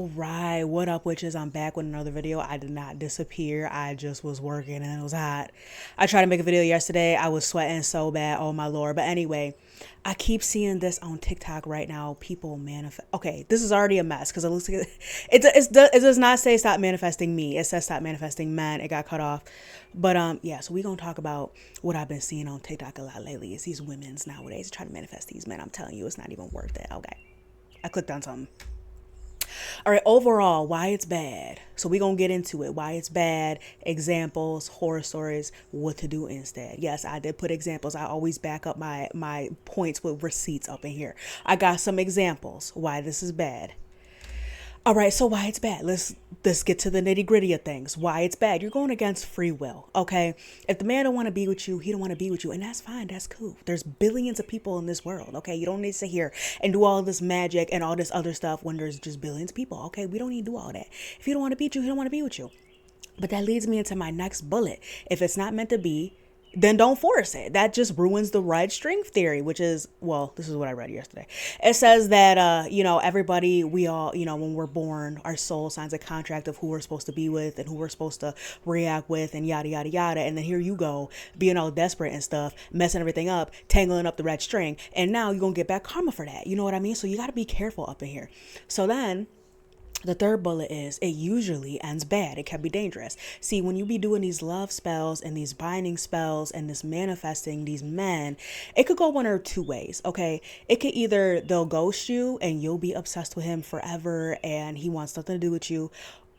Right, what up, witches? I'm back with another video. I did not disappear. I just was working and it was hot. I tried to make a video yesterday. I was sweating so bad. Oh my lord. But anyway, I keep seeing this on TikTok right now. People manifest. Okay, this is already a mess because it looks like it does not say stop manifesting me. It says stop manifesting men. It got cut off. But yeah, so we're gonna talk about what I've been seeing on TikTok a lot lately. It's these women's nowadays trying to manifest these men. I'm telling you, it's not even worth it. Okay. I clicked on something. All right, overall, why it's bad. So we're going to get into it. Why it's bad, examples, horror stories, what to do instead. Yes, I did put examples. I always back up my points with receipts up in here. I got some examples why this is bad. All right, so why it's bad? Let's get to the nitty gritty of things. Why it's bad? You're going against free will. Okay, if the man don't want to be with you, he don't want to be with you, and that's fine. That's cool. There's billions of people in this world. Okay, you don't need to sit here and do all this magic and all this other stuff when there's just billions of people. Okay, we don't need to do all that. If he don't want to be with you, he don't want to be with you. But that leads me into my next bullet. If it's not meant to be, then don't force it. That just ruins the red string theory, which is, well, this is what I read yesterday. It says that, everybody, we all, when we're born, our soul signs a contract of who we're supposed to be with and who we're supposed to react with and yada, yada, yada. And then here you go, being all desperate and stuff, messing everything up, tangling up the red string. And now you're going to get back karma for that. You know what I mean? So you got to be careful up in here. So then the third bullet is it usually ends bad. It can be dangerous. See, when you be doing these love spells and these binding spells and this manifesting these men, it could go one or two ways. Okay. It could either they'll ghost you and you'll be obsessed with him forever and he wants nothing to do with you.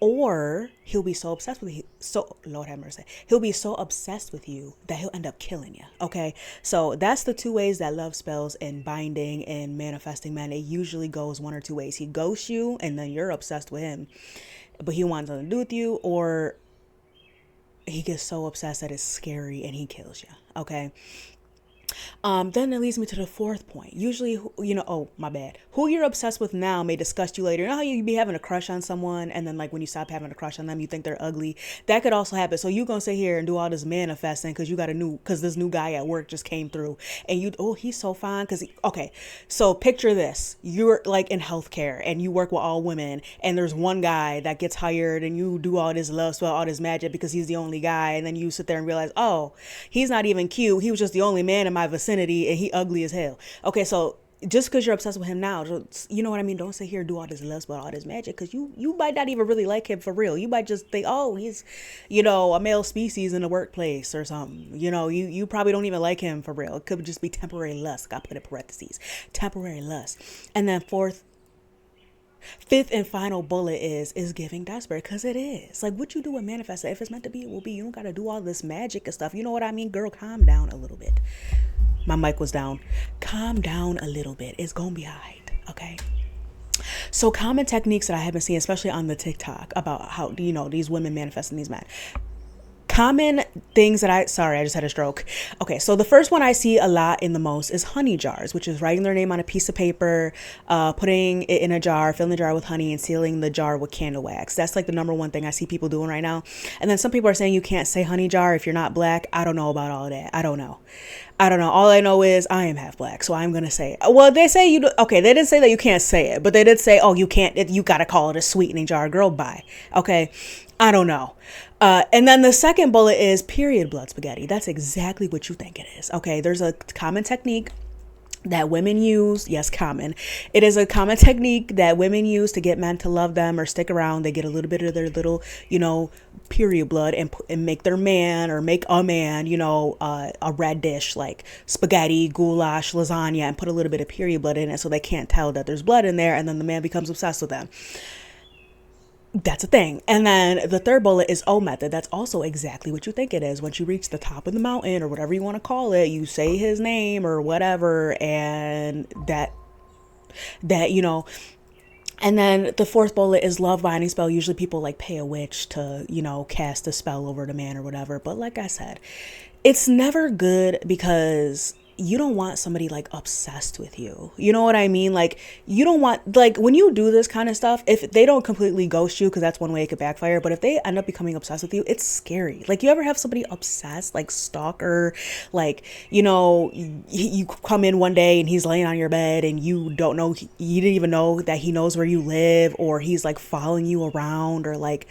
Or he'll be so obsessed with you, so Lord have mercy, he'll be so obsessed with you that he'll end up killing you. Okay, so that's the two ways that love spells and binding and manifesting men. It usually goes one or two ways. He ghosts you, and then you're obsessed with him, but he wants nothing to do with you, or he gets so obsessed that it's scary and he kills you. Okay, then it leads me to the fourth point. Usually, oh, my bad. Who you're obsessed with now may disgust you later. You know how you be having a crush on someone and then like when you stop having a crush on them, you think they're ugly? That could also happen. So you going to sit here and do all this manifesting because you got because this new guy at work just came through and he's so fine. Okay. So picture this. You're like in healthcare and you work with all women and there's one guy that gets hired and you do all this love spell, all this magic because he's the only guy. And then you sit there and realize, oh, he's not even cute. He was just the only man in my vicinity and he ugly as hell. Okay, so just because you're obsessed with him now, you know what I mean? Don't sit here and do all this lust but all this magic because you might not even really like him for real. You might just think, oh, he's, a male species in the workplace or something. You probably don't even like him for real. It could just be temporary lust. I put in parentheses, temporary lust. And then fifth and final bullet is giving desperate because it is. Like what you do with manifest, if it's meant to be, it will be. You don't got to do all this magic and stuff. You know what I mean? Girl, calm down a little bit. My mic was down. Calm down a little bit. It's going to be all right. Okay. So common techniques that I have been seeing, especially on the TikTok about how, these women manifesting these men. Common things that I just had a stroke. Okay, so the first one I see a lot in the most is honey jars, which is writing their name on a piece of paper, putting it in a jar, filling the jar with honey and sealing the jar with candle wax. That's like the number one thing I see people doing right now. And then some people are saying you can't say honey jar if you're not black. I don't know about all of that. I don't know. All I know is I am half black, so I'm going to say it. Well, they say okay, they didn't say that you can't say it, but they did say, oh, you can't, you got to call it a sweetening jar. Girl, bye. Okay. I don't know. And then the second bullet is period blood spaghetti. That's exactly what you think it is. Okay, there's a common technique that women use. Yes, common. It is a common technique that women use to get men to love them or stick around. They get a little bit of their little, period blood and make their man or make a man, a red dish like spaghetti, goulash, lasagna, and put a little bit of period blood in it so they can't tell that there's blood in there. And then the man becomes obsessed with them. That's a thing. And then the third bullet is O method. That's also exactly what you think it is. Once you reach the top of the mountain or whatever you want to call it, you say his name or whatever, and that and then the fourth bullet is love binding spell. Usually people like pay a witch to, cast a spell over the man or whatever. But like I said, it's never good because you don't want somebody like obsessed with you. You know what I mean? Like, you don't want, like, when you do this kind of stuff, if they don't completely ghost you, because that's one way it could backfire, but if they end up becoming obsessed with you, it's scary. Like, you ever have somebody obsessed, like stalker, like, you know, you come in one day and he's laying on your bed and you don't know, you didn't even know that he knows where you live, or he's like following you around, or like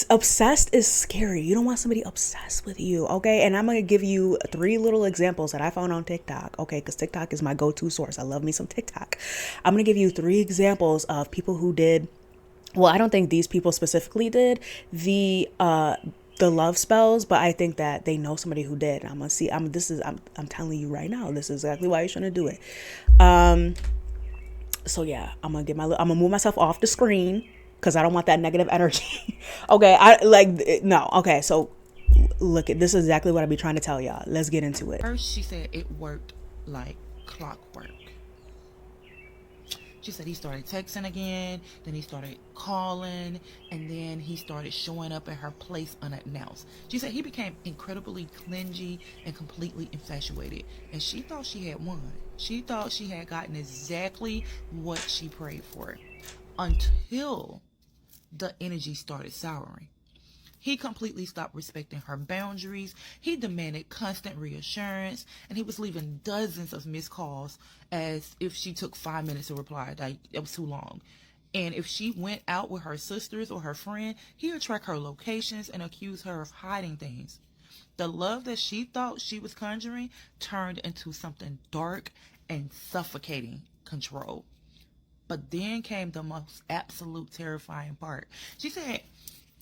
obsessed is scary. You don't want somebody obsessed with you, okay? And I'm gonna give you 3 little examples that I found on TikTok, okay? Because TikTok is my go-to source. I love me some TikTok. I'm gonna give you 3 examples of people who did, well, I don't think these people specifically did the love spells, but I think that they know somebody who did. I'm gonna see. I'm telling you right now, this is exactly why you shouldn't do it. So yeah, I'm gonna move myself off the screen because I don't want that negative energy. Okay, I like no. Okay, so look at this is exactly what I be trying to tell y'all. Let's get into it. First, she said it worked like clockwork. She said he started texting again, then he started calling, and then he started showing up at her place unannounced. She said he became incredibly clingy and completely infatuated, and she thought she had won. She thought she had gotten exactly what she prayed for, until the energy started souring. He completely stopped respecting her boundaries. He demanded constant reassurance, and he was leaving dozens of missed calls as if she took 5 minutes to reply. Like, it was too long. And if she went out with her sisters or her friend, he would track her locations and accuse her of hiding things. The love that she thought she was conjuring turned into something dark and suffocating control. But then came the most absolute terrifying part. She said,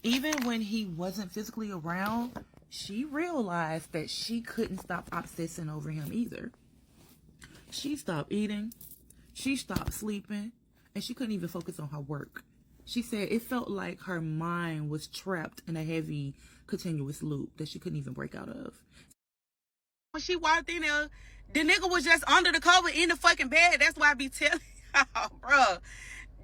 even when he wasn't physically around, she realized that she couldn't stop obsessing over him either. She stopped eating, she stopped sleeping, and she couldn't even focus on her work. She said it felt like her mind was trapped in a heavy, continuous loop that she couldn't even break out of. When she walked in there, the nigga was just under the cover in the fucking bed. That's why I be telling y'all, bro.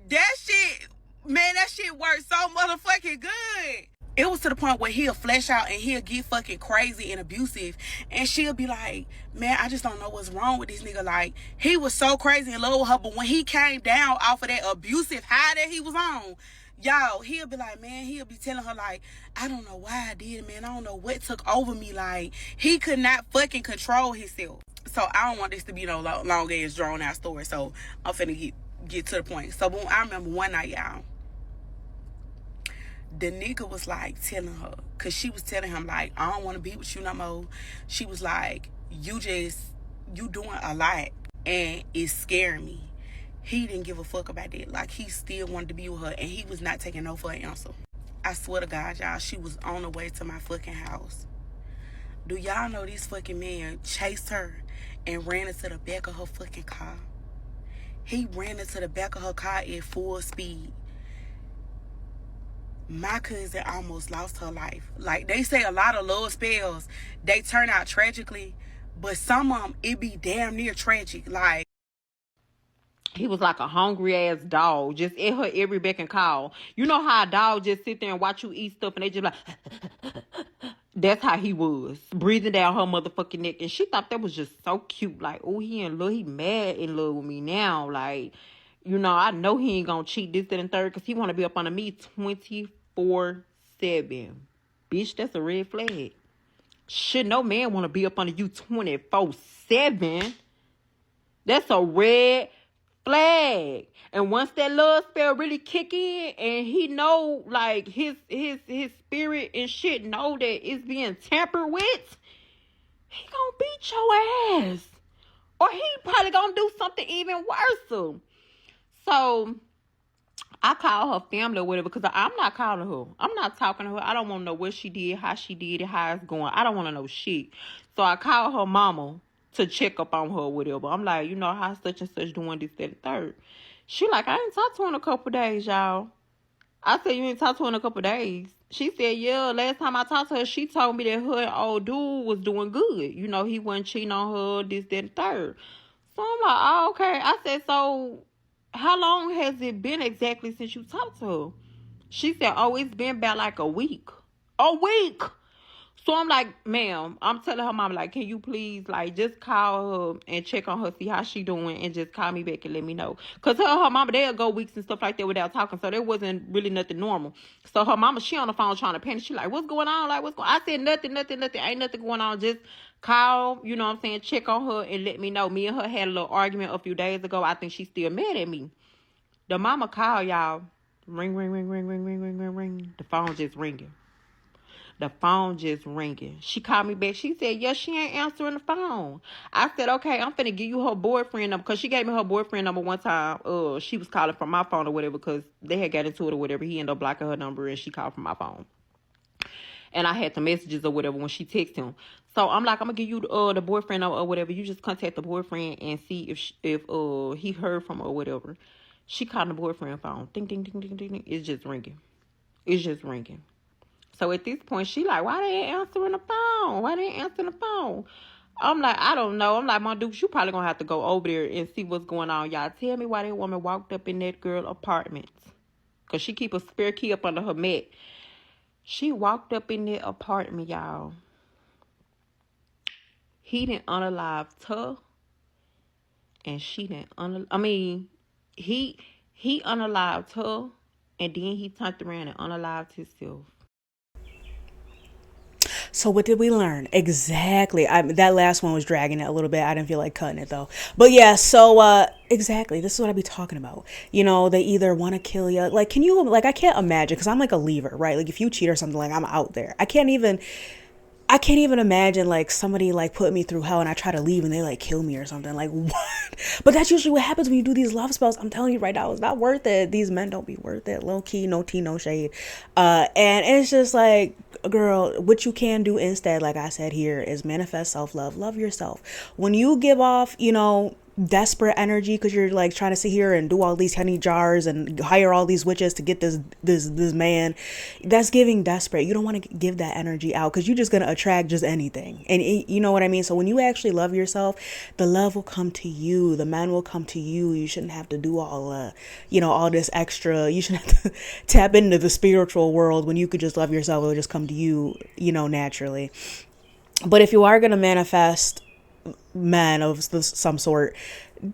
That shit, man, that shit worked so motherfucking good. It was to the point where he'll flash out and he'll get fucking crazy and abusive. And she'll be like, man, I just don't know what's wrong with this nigga. Like, he was so crazy in love with her, but when he came down off of that abusive high that he was on, y'all, he'll be like, man, he'll be telling her, like, I don't know why I did it, man. I don't know what took over me. Like, he could not fucking control himself. So I don't want this to be no long ass drawn out story. So I'm finna get to the point. So I remember one night, y'all, the nigga was like telling her, cause she was telling him like, I don't want to be with you no more. She was like, you doing a lot and it's scaring me. He didn't give a fuck about that. Like, he still wanted to be with her, and he was not taking no for an answer. I swear to God, y'all, she was on the way to my fucking house. Do y'all know this fucking man chased her and ran into the back of her fucking car? He ran into the back of her car at full speed. My cousin almost lost her life. Like, they say a lot of love spells, they turn out tragically, but some of them, it be damn near tragic. Like, he was like a hungry ass dog, just at her every beck and call. You know how a dog just sit there and watch you eat stuff and they just like, that's how he was, breathing down her motherfucking neck. And she thought that was just so cute. Like, oh, he in love, he mad in love with me now. Like, you know, I know he ain't gonna cheat this, that, and third, because he want to be up under me 24/7. Bitch, that's a red flag. Shit, no man want to be up under you 24/7. That's a red flag. And once that love spell really kick in and he know, like, his spirit and shit know that it's being tampered with, he gonna beat your ass. Or he probably gonna do something even worse. So I call her family or whatever, because I'm not calling her. I'm not talking to her. I don't want to know what she did, how she did it, how it's going. I don't want to know shit. So I call her mama to check up on her or whatever. I'm like, you know, how such and such doing this, that, and third. She like, I ain't talked to her in a couple days, y'all. I said, you ain't talked to her in a couple days? She said, yeah, last time I talked to her, she told me that her old dude was doing good. You know, he wasn't cheating on her, this, that, and third. So I'm like, oh, okay. I said, so how long has it been exactly since you talked to her? She said, oh, it's been about like a week. A week! So I'm like, ma'am, I'm telling her mom, like, can you please, like, just call her and check on her, see how she doing, and just call me back and let me know. Because her mama, they'll go weeks and stuff like that without talking, so there wasn't really nothing normal. So her mama, she on the phone trying to panic. She like, what's going on? Like, what's going on? I said, nothing. Ain't nothing going on. Just call, you know what I'm saying, check on her and let me know. Me and her had a little argument a few days ago. I think she's still mad at me. The mama called, y'all. Ring, ring, ring, ring, ring, ring, ring, ring, ring. The phone just ringing. The phone just ringing. She called me back. She said, yeah, she ain't answering the phone. I said, okay, I'm finna give you her boyfriend number. Because she gave me her boyfriend number one time. She was calling from my phone or whatever because they had got into it or whatever. He ended up blocking her number and she called from my phone. And I had the messages or whatever when she texted him. So I'm like, I'm going to give you the boyfriend number or whatever. You just contact the boyfriend and see if he heard from her or whatever. She called the boyfriend phone. Ding, ding, ding, ding, ding, ding. It's just ringing. It's just ringing. So at this point, she like, why they ain't answering the phone? Why they ain't answering the phone? I'm like, I don't know. I'm like, my Dukes, you probably going to have to go over there and see what's going on. Y'all tell me why that woman walked up in that girl apartment. Because she keep a spare key up under her mat. She walked up in that apartment, y'all. He didn't unalived her. And she didn't he unalived her. And then he turned around and unalived himself. So what did we learn? Exactly. That last one was dragging it a little bit. I didn't feel like cutting it though. But yeah, so exactly. This is what I be talking about. You know, they either want to kill you. Like, can you, like, I can't imagine, because I'm like a leaver, right? Like, if you cheat or something, like, I'm out there. I can't even imagine like somebody like put me through hell and I try to leave and they like kill me or something. Like, what? But that's usually what happens when you do these love spells. I'm telling you right now, it's not worth it. These men don't be worth it. Low key, no tea, no shade. And it's just like, girl, what you can do instead, like I said here, is manifest self-love. Love yourself. When you give off, you know, desperate energy because you're like trying to sit here and do all these honey jars and hire all these witches to get this man, that's giving desperate. You don't want to give that energy out because you're just going to attract just anything. And you know what I mean? So when you actually love yourself, the love will come to you. The man will come to you. You shouldn't have to do all you know, all this extra. You shouldn't have to tap into the spiritual world when you could just love yourself. It'll just come to you, you know, naturally. But if you are going to manifest men of some sort,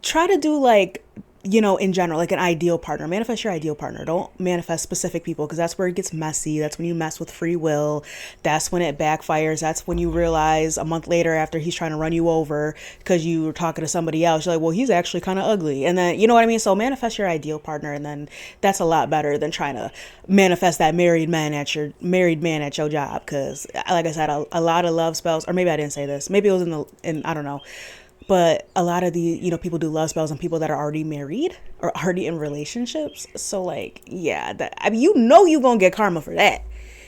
try to do like, you know, in general, like an ideal partner. Manifest your ideal partner. Don't manifest specific people because that's where it gets messy. That's when you mess with free will. That's when it backfires. That's when you realize a month later after he's trying to run you over because you were talking to somebody else, you're like, well, he's actually kind of ugly. And then, you know what I mean? So manifest your ideal partner, and then that's a lot better than trying to manifest that married man at your job. Because like I said, a lot of love spells, or maybe I didn't say this. Maybe it was in I don't know. But a lot of the, you know, people do love spells on people that are already married or already in relationships. So like, yeah, I mean, you know, you're going to get karma for that.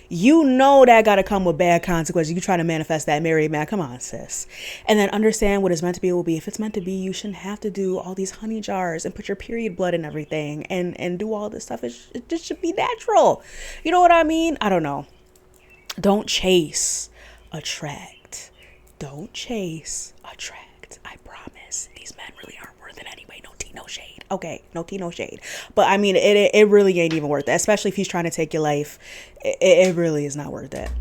You know, that got to come with bad consequences. You try to manifest that married man. Come on, sis. And then understand what is meant to be will be. If it's meant to be, you shouldn't have to do all these honey jars and put your period blood and everything and do all this stuff. It just should be natural. You know what I mean? I don't know. Don't chase, attract. Don't chase, attract. I promise these men really aren't worth it anyway. No tea, no shade. Okay, no tea, no shade. But I mean, it really ain't even worth it. Especially if he's trying to take your life. It really is not worth it.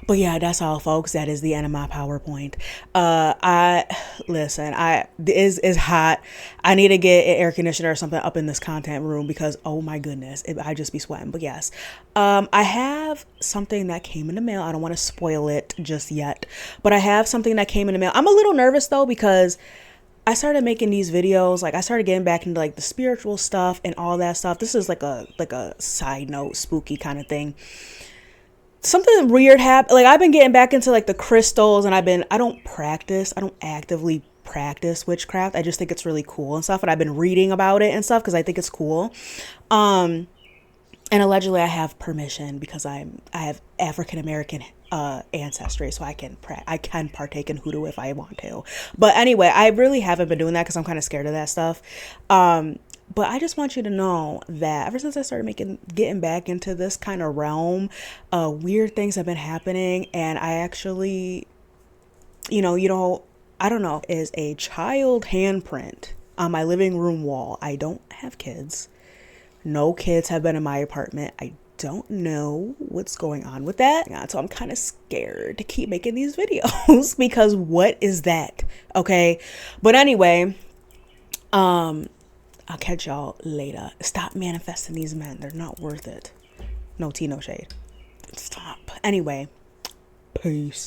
But yeah, that's all, folks. That is the end of my PowerPoint. It's hot. I need to get an air conditioner or something up in this content room because, oh my goodness, I just be sweating. But yes, I have something that came in the mail. I don't want to spoil it just yet, but I have something that came in the mail. I'm a little nervous though because I started making these videos. Like I started getting back into like the spiritual stuff and all that stuff. This is like a side note, spooky kind of thing. Something weird happened. Like I've been getting back into like the crystals, and I don't actively practice witchcraft. I just think it's really cool and stuff. And I've been reading about it and stuff because I think it's cool. And allegedly I have permission because I have African American ancestry, so I can partake in hoodoo if I want to. But anyway, I really haven't been doing that because I'm kind of scared of that stuff. But I just want you to know that ever since I started getting back into this kind of realm, weird things have been happening. And I actually, I don't know, is a child handprint on my living room wall. I don't have kids. No kids have been in my apartment. I don't know what's going on with that. So I'm kind of scared to keep making these videos because what is that? Okay. But anyway, I'll catch y'all later. Stop manifesting these men. They're not worth it. No tea, no shade. Stop. Anyway, peace.